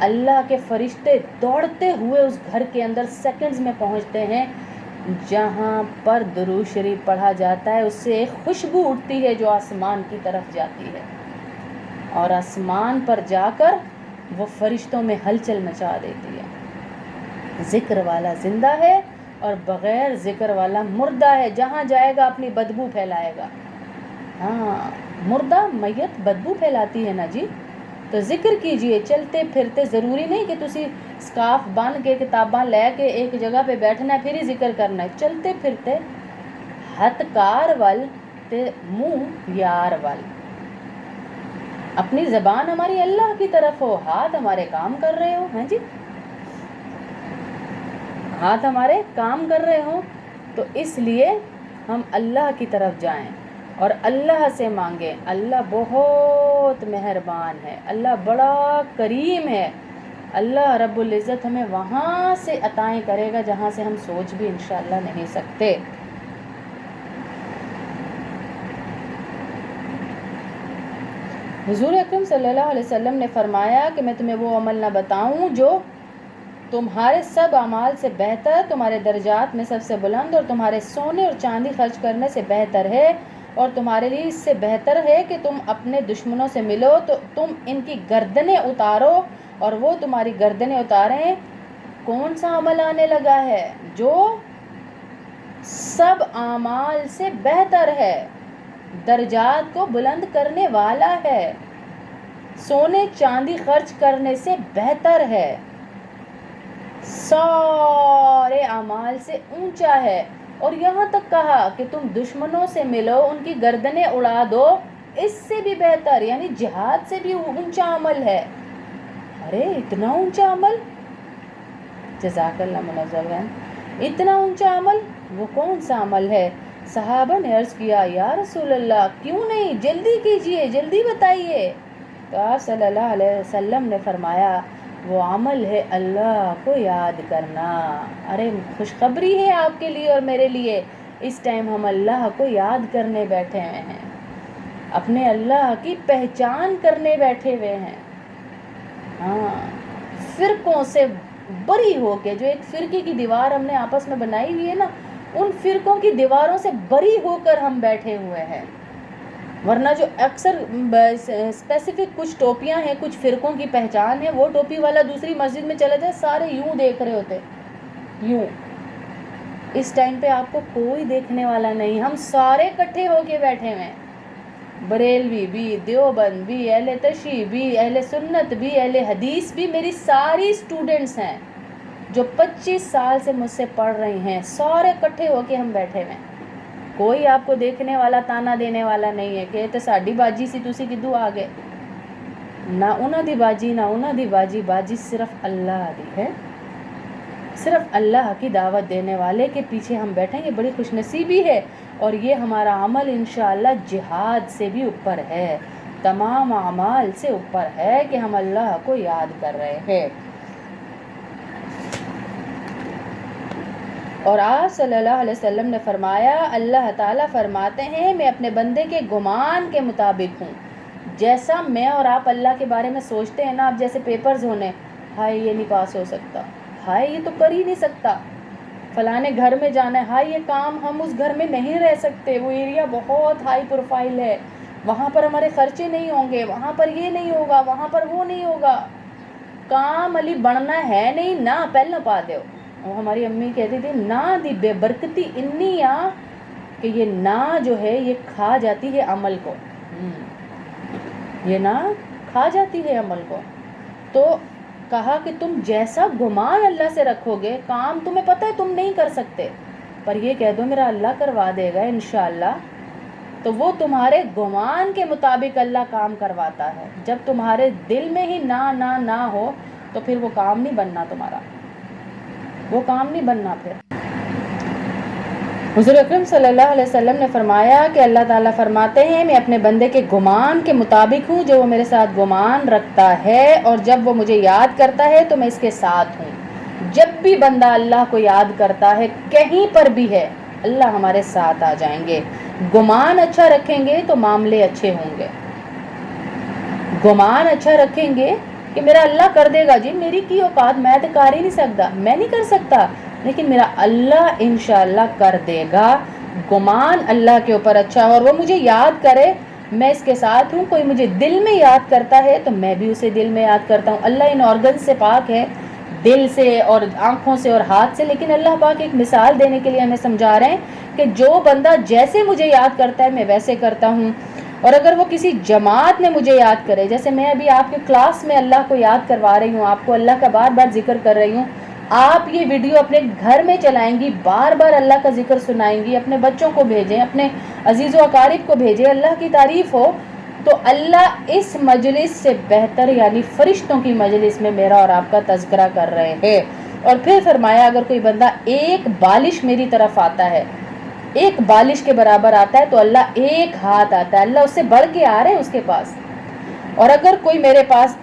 اللہ کے فرشتے دوڑتے ہوئے اس گھر کے اندر سیکنڈز میں پہنچتے ہیں جہاں پر درود شریف پڑھا جاتا ہے، اس سے ایک خوشبو اٹھتی ہے جو آسمان کی طرف جاتی ہے، اور آسمان پر جا کر وہ فرشتوں میں ہلچل مچا دیتی ہے۔ ذکر والا زندہ ہے اور بغیر ذکر والا مردہ ہے، جہاں جائے گا اپنی بدبو پھیلائے گا۔ ہاں، مردہ میت بدبو پھیلاتی ہے نا جی، تو ذکر کیجئے چلتے پھرتے، ضروری نہیں کہ تسی سکارف بن کے کتاباں لے کے ایک جگہ پہ بیٹھنا ہے پھر ہی ذکر کرنا ہے، چلتے پھرتے ہتھ کار ول تے منہ یار ول۔ اپنی زبان ہماری اللہ کی طرف ہو، ہاتھ ہمارے کام کر رہے ہو، ہاں جی، ہاتھ ہمارے کام کر رہے ہوں، تو اس لیے ہم اللہ کی طرف جائیں اور اللہ سے مانگیں۔ اللہ بہت مہربان ہے، اللہ بڑا کریم ہے، اللہ رب العزت ہمیں وہاں سے عطائیں کرے گا جہاں سے ہم سوچ بھی انشاءاللہ نہیں سکتے۔ حضور اکرم صلی اللہ علیہ وسلم نے فرمایا کہ میں تمہیں وہ عمل نہ بتاؤں جو تمہارے سب اعمال سے بہتر، تمہارے درجات میں سب سے بلند اور تمہارے سونے اور چاندی خرچ کرنے سے بہتر ہے، اور تمہارے لیے اس سے بہتر ہے کہ تم اپنے دشمنوں سے ملو تو تم ان کی گردنیں اتارو اور وہ تمہاری گردنیں اتاریں۔ کون سا عمل آنے لگا ہے جو سب اعمال سے بہتر ہے، درجات کو بلند کرنے والا ہے، سونے چاندی خرچ کرنے سے بہتر ہے، سارے اعمال سے اونچا ہے، اور یہاں تک کہا کہ تم دشمنوں سے ملو، ان کی گردنیں اڑا دو، اس سے بھی بہتر، یعنی جہاد سے بھی اونچا عمل ہے۔ ارے اتنا اونچا عمل، جزاک اللہ منظر، اتنا اونچا عمل وہ کون سا عمل ہے؟ صحابہ نے عرض کیا یا رسول اللہ کیوں نہیں، جلدی کیجئے، جلدی بتائیے۔ تو آپ صلی اللہ علیہ وسلم نے فرمایا وہ عمل ہے اللہ کو یاد کرنا۔ ارے خوشخبری ہے آپ کے لیے اور میرے لیے، اس ٹائم ہم اللہ کو یاد کرنے بیٹھے ہوئے ہیں، اپنے اللہ کی پہچان کرنے بیٹھے ہوئے ہیں۔ ہاں، فرقوں سے بری ہو کے، جو ایک فرقے کی دیوار ہم نے آپس میں بنائی ہوئی ہے نا، ان فرقوں کی دیواروں سے بری ہو کر ہم بیٹھے ہوئے ہیں، ورنہ جو اکثر اسپیسیفک کچھ ٹوپیاں ہیں، کچھ فرقوں کی پہچان ہے، وہ ٹوپی والا دوسری مسجد میں چلا جائے سارے یوں دیکھ رہے ہوتے، یوں۔ اس ٹائم پہ آپ کو کوئی دیکھنے والا نہیں، ہم سارے اکٹھے ہو کے بیٹھے ہوئے ہیں، بریلوی بھی، دیوبند بھی، اہل تشیع بھی، اہل سنت بھی، اہل حدیث بھی، میری ساری اسٹوڈنٹس ہیں جو 25 سال سے مجھ سے پڑھ رہی ہیں، سارے اکٹھے ہو کے ہم بیٹھے ہوئے ہیں، کوئی آپ کو دیکھنے والا، تانا دینے والا نہیں ہے کہ تے ساڈی باجی سی تسی کدوں آ گئے، نہ انہاں دی باجی نہ انہاں دی باجی، باجی صرف اللہ دی ہے، صرف اللہ کی دعوت دینے والے کے پیچھے ہم بیٹھیں، یہ بڑی خوش نصیبی ہے، اور یہ ہمارا عمل انشاءاللہ جہاد سے بھی اوپر ہے، تمام اعمال سے اوپر ہے کہ ہم اللہ کو یاد کر رہے ہیں۔ اور آپ صلی اللہ علیہ وسلم نے فرمایا اللہ تعالیٰ فرماتے ہیں میں اپنے بندے کے گمان کے مطابق ہوں، جیسا میں اور آپ اللہ کے بارے میں سوچتے ہیں نا، اب جیسے پیپرز ہونے، ہائے یہ نہیں پاس ہو سکتا، ہائے یہ تو کر ہی نہیں سکتا، فلانے گھر میں جانا ہے، ہائے یہ کام ہم اس گھر میں نہیں رہ سکتے، وہ ایریا بہت ہائی پروفائل ہے، وہاں پر ہمارے خرچے نہیں ہوں گے، وہاں پر یہ نہیں ہوگا، وہاں پر وہ نہیں ہوگا، کام علی بڑھنا ہے نہیں نہ پہلے پا دیو۔ وہ ہماری امی کہتی تھی نا دی بے برکتی انی آ، کہ یہ نا جو ہے یہ کھا جاتی ہے عمل کو، یہ نا کھا جاتی ہے عمل کو۔ تو کہا کہ تم جیسا گمان اللہ سے رکھو گے، کام تمہیں پتہ ہے تم نہیں کر سکتے، پر یہ کہہ دو میرا اللہ کروا دے گا انشاءاللہ، تو وہ تمہارے گمان کے مطابق اللہ کام کرواتا ہے۔ جب تمہارے دل میں ہی نہ ہو تو پھر وہ کام نہیں بننا تمہارا، وہ کام نہیں بننا۔ پھر حضور اکرم صلی اللہ علیہ وسلم نے فرمایا کہ اللہ تعالیٰ فرماتے ہیں میں اپنے بندے کے گمان کے مطابق ہوں، جو وہ میرے ساتھ گمان رکھتا ہے، اور جب وہ مجھے یاد کرتا ہے تو میں اس کے ساتھ ہوں۔ جب بھی بندہ اللہ کو یاد کرتا ہے، کہیں پر بھی ہے، اللہ ہمارے ساتھ آ جائیں گے۔ گمان اچھا رکھیں گے تو معاملے اچھے ہوں گے، گمان اچھا رکھیں گے کہ میرا اللہ کر دے گا جی، میری کی اوقات، میں تو کر ہی نہیں سکتا، میں نہیں کر سکتا، لیکن میرا اللہ انشاءاللہ کر دے گا۔ گمان اللہ کے اوپر اچھا، اور وہ مجھے یاد کرے، میں اس کے ساتھ ہوں۔ کوئی مجھے دل میں یاد کرتا ہے تو میں بھی اسے دل میں یاد کرتا ہوں۔ اللہ ان آرگن سے پاک ہے، دل سے اور آنکھوں سے اور ہاتھ سے، لیکن اللہ پاک ایک مثال دینے کے لیے ہمیں سمجھا رہے ہیں کہ جو بندہ جیسے مجھے یاد کرتا ہے میں ویسے کرتا ہوں۔ اور اگر وہ کسی جماعت میں مجھے یاد کرے، جیسے میں ابھی آپ کے کلاس میں اللہ کو یاد کروا رہی ہوں، آپ کو اللہ کا بار بار ذکر کر رہی ہوں، آپ یہ ویڈیو اپنے گھر میں چلائیں گی، بار بار اللہ کا ذکر سنائیں گی، اپنے بچوں کو بھیجیں، اپنے عزیز و اقارب کو بھیجیں، اللہ کی تعریف ہو، تو اللہ اس مجلس سے بہتر یعنی فرشتوں کی مجلس میں میرا اور آپ کا تذکرہ کر رہے ہیں۔ اور پھر فرمایا اگر کوئی بندہ ایک بالش میری طرف آتا ہے، ایک بالش کے برابر آتا ہے، تو اللہ ایک ہاتھ آتا ہے، اللہ اس سے بڑھ کے آ رہے ہیں اس کے پاس۔ اور اگر کوئی میرے پاس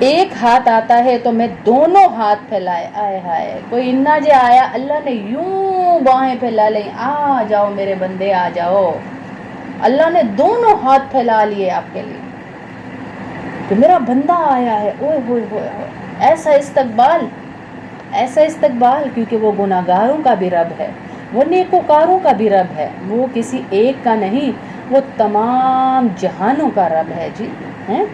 ایک ہاتھ آتا ہے تو میں دونوں ہاتھ پھیلائے، آئے ہائے، کوئی انا جے آیا، اللہ نے یوں باہیں پھیلا لیں، آ جاؤ میرے بندے آ جاؤ، اللہ نے دونوں ہاتھ پھیلا لیے آپ کے لیے کہ میرا بندہ آیا ہے، اوئے ہوئے ہوئے ہوئے، ایسا استقبال، ایسا استقبال، کیونکہ وہ گناہگاروں کا بھی رب ہے، وہ نیکوکاروں کا بھی رب ہے، وہ کسی ایک کا نہیں، وہ تمام جہانوں کا رب ہے جی ہیں۔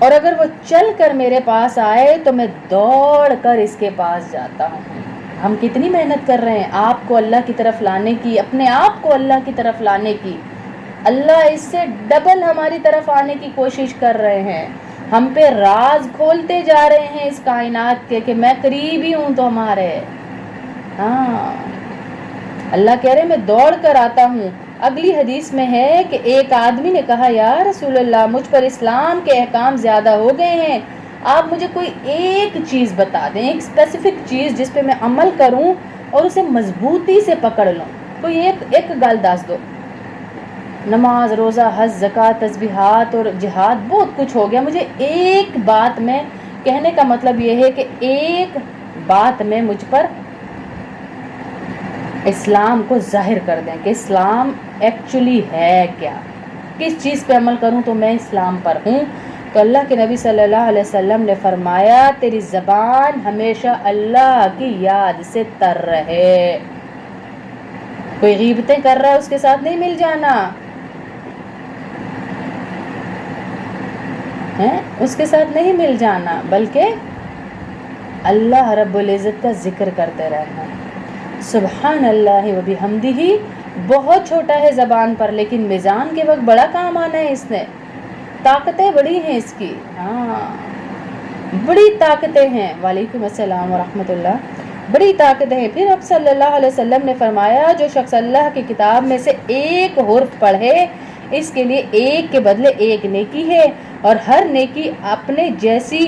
اور اگر وہ چل کر میرے پاس آئے تو میں دوڑ کر اس کے پاس جاتا ہوں۔ ہم کتنی محنت کر رہے ہیں آپ کو اللہ کی طرف لانے کی، اپنے آپ کو اللہ کی طرف لانے کی، اللہ اس سے ڈبل ہماری طرف آنے کی کوشش کر رہے ہیں، ہم پہ راز کھولتے جا رہے ہیں اس کائنات کے کہ میں قریبی ہوں تمہارے۔ ہاں، اللہ کہہ رہے میں دوڑ کر آتا ہوں۔ اگلی حدیث میں ہے کہ ایک آدمی نے کہا یا رسول اللہ، مجھ پر اسلام کے احکام زیادہ ہو گئے ہیں، آپ مجھے کوئی ایک چیز بتا دیں، ایک اسپیسیفک چیز جس پہ میں عمل کروں اور اسے مضبوطی سے پکڑ لوں، کوئی ایک گل دس دو۔ نماز، روزہ، حج، زکوٰۃ، تسبیحات اور جہاد، بہت کچھ ہو گیا، مجھے ایک بات میں، کہنے کا مطلب یہ ہے کہ ایک بات میں مجھ پر اسلام کو ظاہر کر دیں کہ اسلام ایکچولی ہے کیا، کس چیز پہ عمل کروں تو میں اسلام پر ہوں۔ تو اللہ کے نبی صلی اللہ علیہ وسلم نے فرمایا تیری زبان ہمیشہ اللہ کی یاد سے تر رہے، کوئی غیبتیں کر رہا ہے اس کے ساتھ نہیں مل جانا ہے، اس کے ساتھ نہیں مل جانا، بلکہ اللہ رب العزت کا ذکر کرتے رہنا۔ سبحان اللہ و بحمدہ بہت چھوٹا ہے زبان پر، لیکن میزان کے وقت بڑا کام آنا ہے، اس نے طاقتیں بڑی ہیں اس کی، ہاں بڑی طاقتیں ہیں۔ وعلیکم السلام ورحمۃ اللہ، بڑی طاقتیں ہیں۔ پھر اب صلی اللہ علیہ وسلم نے فرمایا جو شخص اللہ کی کتاب میں سے ایک حرف پڑھے اس کے لیے ایک کے بدلے ایک نیکی ہے، اور ہر نیکی اپنے جیسی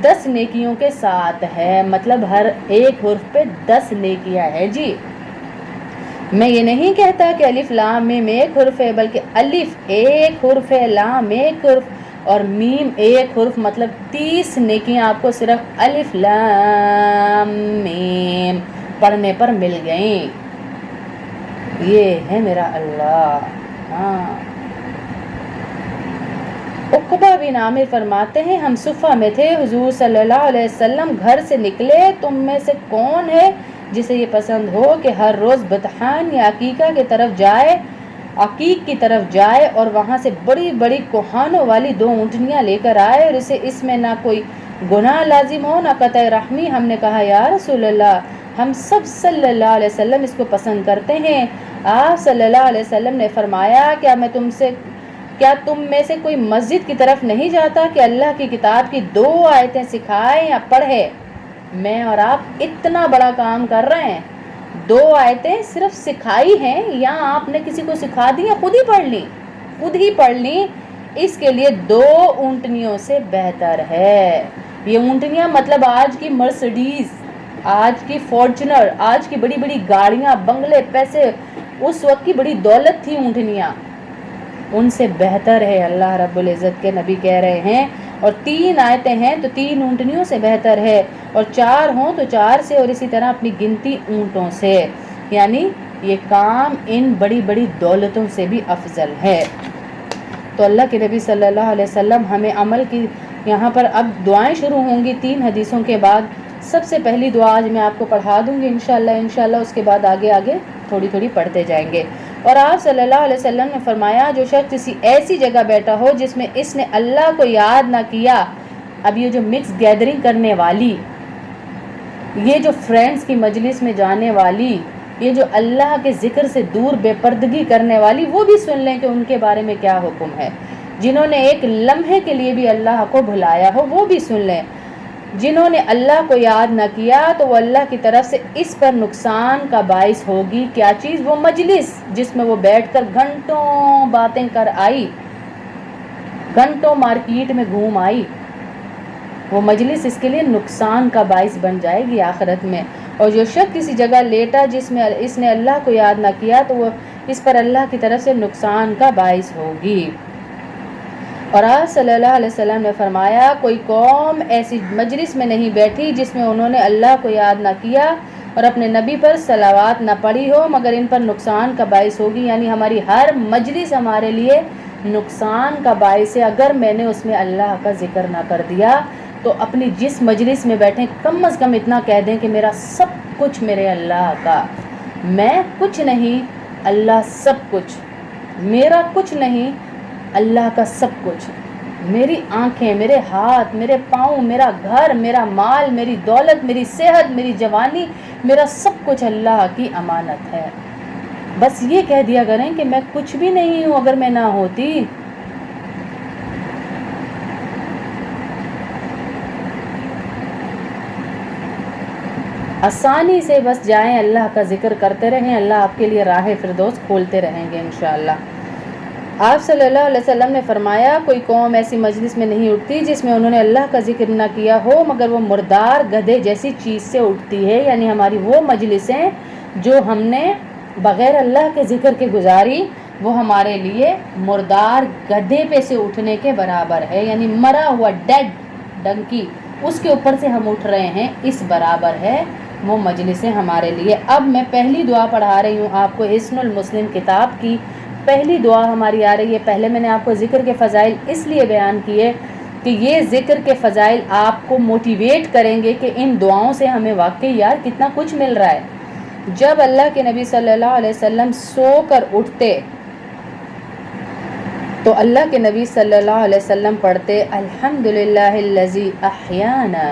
10 نیکیوں کے ساتھ ہے، مطلب ہر ایک حرف پہ 10 نیکیاں ہیں جی۔ میں یہ نہیں کہتا کہ الف لام میم ایک حرف ہے، بلکہ الف ایک حرف ہے، لام ایک حرف اور میم ایک حرف، مطلب 30 نیکیاں آپ کو صرف الف لام میم پڑھنے پر مل گئیں۔ یہ ہے میرا اللہ۔ ہاں، عقبہ بن عامر فرماتے ہیں ہم صفہ میں تھے، حضور صلی اللہ علیہ وسلم گھر سے نکلے، تم میں سے کون ہے جسے یہ پسند ہو کہ ہر روز بطحان یا عقیقہ کی طرف جائے، عقیق کی طرف جائے اور وہاں سے بڑی بڑی کوہانوں والی 2 اونٹنیاں لے کر آئے اور اسے اس میں نہ کوئی گناہ لازم ہو نہ قطع رحمی۔ ہم نے کہا یا رسول اللہ، ہم سب صلی اللہ علیہ وسلم اس کو پسند کرتے ہیں۔ آپ صلی اللہ علیہ وسلم نے فرمایا کیا تم میں سے کوئی مسجد کی طرف نہیں جاتا کہ اللہ کی کتاب کی 2 آیتیں سکھائے یا پڑھے؟ میں اور آپ اتنا بڑا کام کر رہے ہیں، 2 آیتیں صرف سکھائی ہیں یا آپ نے کسی کو سکھا دی یا خود ہی پڑھ لی، اس کے لیے 2 اونٹنیوں سے بہتر ہے۔ یہ اونٹنیاں مطلب آج کی مرسڈیز، آج کی فارچونر، آج کی بڑی بڑی گاڑیاں، بنگلے، پیسے، اس وقت کی بڑی دولت تھی اونٹنیاں، ان سے بہتر ہے، اللہ رب العزت کے نبی کہہ رہے ہیں۔ اور 3 آیتیں ہیں تو 3 اونٹنیوں سے بہتر ہے، اور 4 ہوں تو 4 سے، اور اسی طرح اپنی گنتی اونٹوں سے، یعنی یہ کام ان بڑی بڑی دولتوں سے بھی افضل ہے۔ تو اللہ کے نبی صلی اللہ علیہ وسلم ہمیں عمل کی، یہاں پر اب دعائیں شروع ہوں گی 3 حدیثوں کے بعد۔ سب سے پہلی دعا آج میں آپ کو پڑھا دوں گی انشاءاللہ، اس کے بعد آگے تھوڑی تھوڑی پڑھتے جائیں گے۔ اور آپ صلی اللہ علیہ وسلم نے فرمایا جو شخص کسی ایسی جگہ بیٹھا ہو جس میں اس نے اللہ کو یاد نہ کیا، اب یہ جو مکس گیدرنگ کرنے والی، یہ جو فرینڈز کی مجلس میں جانے والی، یہ جو اللہ کے ذکر سے دور بے پردگی کرنے والی، وہ بھی سن لیں کہ ان کے بارے میں کیا حکم ہے۔ جنہوں نے ایک لمحے کے لیے بھی اللہ کو بھلایا ہو وہ بھی سن لیں۔ جنہوں نے اللہ کو یاد نہ کیا تو وہ اللہ کی طرف سے اس پر نقصان کا باعث ہوگی۔ کیا چیز؟ وہ مجلس جس میں وہ بیٹھ کر گھنٹوں باتیں کر آئی، گھنٹوں مارکیٹ میں گھوم آئی، وہ مجلس اس کے لیے نقصان کا باعث بن جائے گی آخرت میں۔ اور جو شخص کسی جگہ لیٹا جس میں اس نے اللہ کو یاد نہ کیا تو وہ اس پر اللہ کی طرف سے نقصان کا باعث ہوگی۔ اور آپ صلی اللہ علیہ وسلم نے فرمایا کوئی قوم ایسی مجلس میں نہیں بیٹھی جس میں انہوں نے اللہ کو یاد نہ کیا اور اپنے نبی پر صلوات نہ پڑھی ہو مگر ان پر نقصان کا باعث ہوگی۔ یعنی ہماری ہر مجلس ہمارے لیے نقصان کا باعث ہے۔ اگر میں نے اس میں اللہ کا ذکر نہ کر دیا تو اپنی جس مجلس میں بیٹھیں کم از کم اتنا کہہ دیں کہ میرا سب کچھ میرے اللہ کا، میں کچھ نہیں، اللہ سب کچھ، میرا کچھ نہیں، اللہ کا سب کچھ، میری آنکھیں، میرے ہاتھ، میرے پاؤں، میرا گھر، میرا مال، میری دولت، میری صحت، میری جوانی، میرا سب کچھ اللہ کی امانت ہے۔ بس یہ کہہ دیا کریں کہ میں کچھ بھی نہیں ہوں اگر میں نہ ہوتی۔ آسانی سے بس جائیں، اللہ کا ذکر کرتے رہیں، اللہ آپ کے لیے راہ فردوس کھولتے رہیں گے انشاءاللہ۔ آپ صلی اللہ علیہ وسلم نے فرمایا کوئی قوم ایسی مجلس میں نہیں اٹھتی جس میں انہوں نے اللہ کا ذکر نہ کیا ہو مگر وہ مردار گدھے جیسی چیز سے اٹھتی ہے۔ یعنی ہماری وہ مجلسیں جو ہم نے بغیر اللہ کے ذکر کے گزاری وہ ہمارے لیے مردار گدھے پہ سے اٹھنے کے برابر ہے، یعنی مرا ہوا ڈیڈ ڈنکی اس کے اوپر سے ہم اٹھ رہے ہیں، اس برابر ہے وہ مجلسیں ہمارے لیے۔ اب میں پہلی دعا پڑھا رہی ہوں آپ کو حصن المسلم کتاب کی پہلی دعا ہماری آ رہی ہے۔ پہلے میں نے آپ کو ذکر کے فضائل اس لیے بیان کیے کہ یہ ذکر کے فضائل آپ کو موٹیویٹ کریں گے کہ ان دعاؤں سے ہمیں واقعی یار کتنا کچھ مل رہا ہے۔ جب اللہ کے نبی صلی اللہ علیہ وسلم سو کر اٹھتے تو اللہ کے نبی صلی اللہ علیہ وسلم پڑھتے الحمدللہ الذی احیانا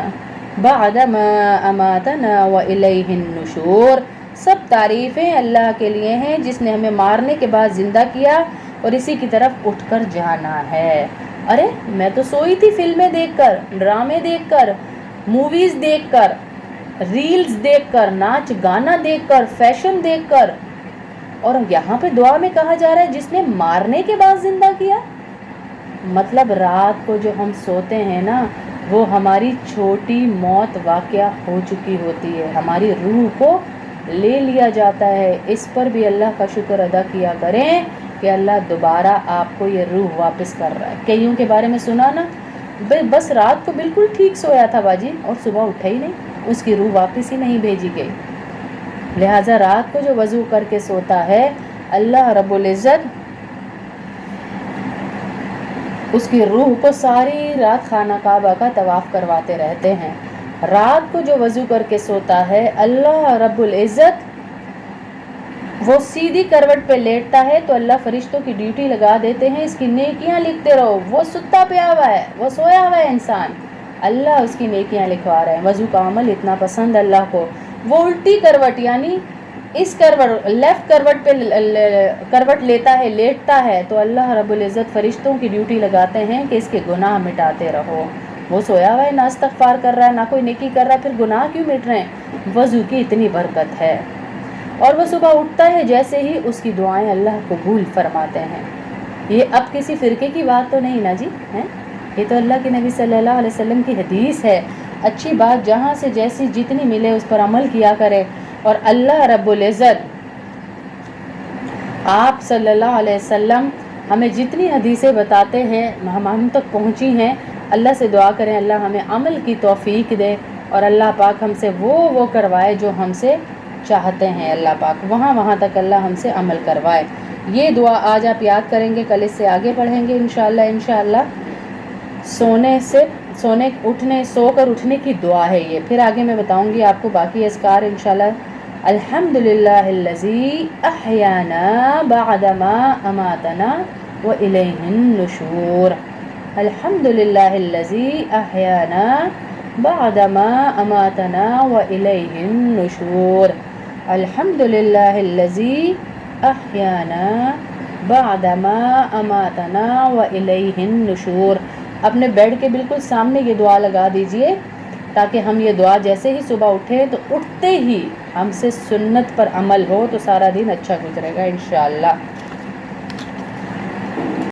بعد ما اماتنا والیہ النشور۔ سب تعریفیں اللہ کے لیے ہیں جس نے ہمیں مارنے کے بعد زندہ کیا اور اسی کی طرف اٹھ کر جانا ہے۔ ارے میں تو سوئی تھی فلمیں دیکھ کر، ڈرامے دیکھ کر، موویز دیکھ کر، ریلز دیکھ کر، ناچ گانا دیکھ کر، فیشن دیکھ کر، اور یہاں پہ دعا میں کہا جا رہا ہے جس نے مارنے کے بعد زندہ کیا۔ مطلب رات کو جو ہم سوتے ہیں نا وہ ہماری چھوٹی موت واقعہ ہو چکی ہوتی ہے، ہماری روح کو لے لیا جاتا ہے۔ اس پر بھی اللہ کا شکر ادا کیا کریں کہ اللہ دوبارہ آپ کو یہ روح واپس کر رہا ہے۔ کئیوں کے بارے میں سنا نا، بس رات کو بالکل ٹھیک سویا تھا باجی اور صبح اٹھا ہی نہیں، اس کی روح واپس ہی نہیں بھیجی گئی۔ لہٰذا رات کو جو وضو کر کے سوتا ہے اللہ رب العزت اس کی روح کو ساری رات خانہ کعبہ کا طواف کرواتے رہتے ہیں۔ رات کو جو وضو کر کے سوتا ہے اللہ رب العزت وہ سیدھی کروٹ پہ لیٹتا ہے تو اللہ فرشتوں کی ڈیوٹی لگا دیتے ہیں اس کی نیکیاں لکھتے رہو۔ وہ ستا پیا ہوا ہے، وہ سویا ہوا ہے انسان، اللہ اس کی نیکیاں لکھوا رہے ہیں۔ وضو کا عمل اتنا پسند اللہ کو، وہ الٹی کروٹ یعنی اس کروٹ لیفٹ کروٹ پہ کروٹ لیتا ہے، لیٹتا ہے تو اللہ رب العزت فرشتوں کی ڈیوٹی لگاتے ہیں کہ اس کے گناہ مٹاتے رہو۔ وہ سویا ہوا ہے، نہ استغفار کر رہا ہے، نہ کوئی نیکی کر رہا ہے، پھر گناہ کیوں مٹ رہے ہیں؟ وضو کی اتنی برکت ہے۔ اور وہ صبح اٹھتا ہے جیسے ہی اس کی دعائیں اللہ قبول فرماتے ہیں۔ یہ اب کسی فرقے کی بات تو نہیں نا جی، ہیں؟ یہ تو اللہ کے نبی صلی اللہ علیہ وسلم کی حدیث ہے۔ اچھی بات جہاں سے جیسی جتنی ملے اس پر عمل کیا کرے۔ اور اللہ رب العزت آپ صلی اللہ علیہ وسلم ہمیں جتنی حدیثیں بتاتے ہیں ہم تک پہنچی ہیں، اللہ سے دعا کریں اللہ ہمیں عمل کی توفیق دے اور اللہ پاک ہم سے وہ کروائے جو ہم سے چاہتے ہیں اللہ پاک، وہاں تک اللہ ہم سے عمل کروائے۔ یہ دعا آج آپ یاد کریں گے، کل اس سے آگے پڑھیں گے انشاءاللہ۔ سو کر اٹھنے کی دعا ہے یہ، پھر آگے میں بتاؤں گی آپ کو باقی اذکار انشاءاللہ۔ الحمدللہ الذی احیانا بعدما اماتنا والیہ النشور۔ الحمدللہ الذی احیانا بعدما اماتنا والیہ النشور۔ الحمدللہ الذی احیانا بعدما اماتنا والیہ النشور۔ اپنے بیڈ کے بالکل سامنے یہ دعا لگا دیجئے تاکہ ہم یہ دعا جیسے ہی صبح اٹھیں تو اٹھتے ہی ہم سے سنت پر عمل ہو تو سارا دن اچھا گزرے گا انشاءاللہ۔